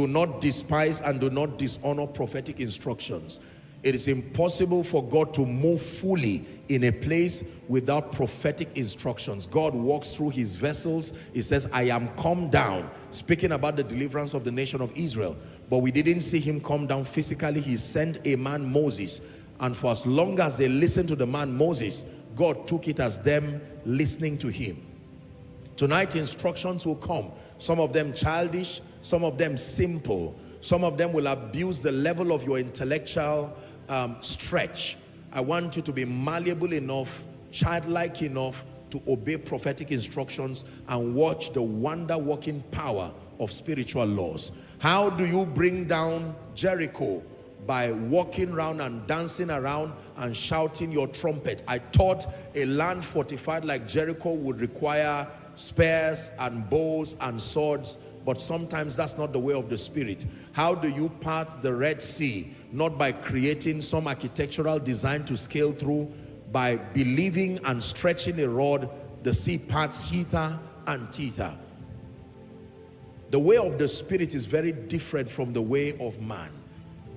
Do not despise and do not dishonor prophetic instructions. It is impossible for God to move fully in a place without prophetic instructions. God walks through his vessels. He says, I am come down, speaking about the deliverance of the nation of Israel. But we didn't see him come down physically. He sent a man, Moses. And for as long as they listened to the man Moses, God took it as them listening to him. Tonight, instructions will come. Some of them childish, some of them simple. Some of them will abuse the level of your intellectual stretch. I want you to be malleable enough, childlike enough to obey prophetic instructions and watch the wonder-working power of spiritual laws. How do you bring down Jericho? By walking around and dancing around and shouting your trumpet. I thought a land fortified like Jericho would require spears and bows and swords, but sometimes that's not the way of the Spirit. How do you part the Red Sea? Not by creating some architectural design to scale through, by believing and stretching a rod, the sea parts hither and thither. The way of the Spirit is very different from the way of man.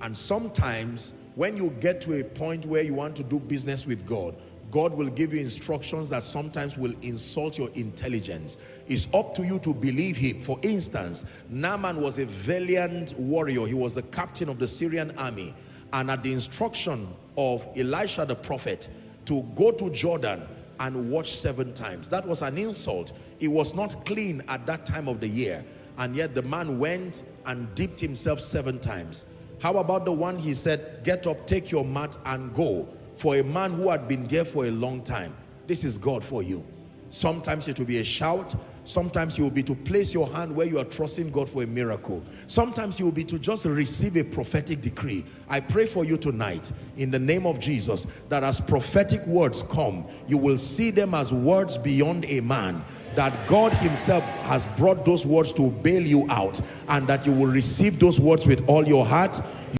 And sometimes when you get to a point where you want to do business with God, God will give you instructions that sometimes will insult your intelligence. It's up to you to believe him. For instance, Naaman was a valiant warrior. He was the captain of the Syrian army. And at the instruction of Elisha the prophet to go to Jordan and wash 7 times, that was an insult. It was not clean at that time of the year. And yet the man went and dipped himself 7 times. How about the one he said, get up, take your mat and go? For a man who had been there for a long time. This is God for you. Sometimes it will be a shout. Sometimes it will be to place your hand where you are trusting God for a miracle. Sometimes it will be to just receive a prophetic decree. I pray for you tonight in the name of Jesus that as prophetic words come, you will see them as words beyond a man. That God himself has brought those words to bail you out, and that you will receive those words with all your heart.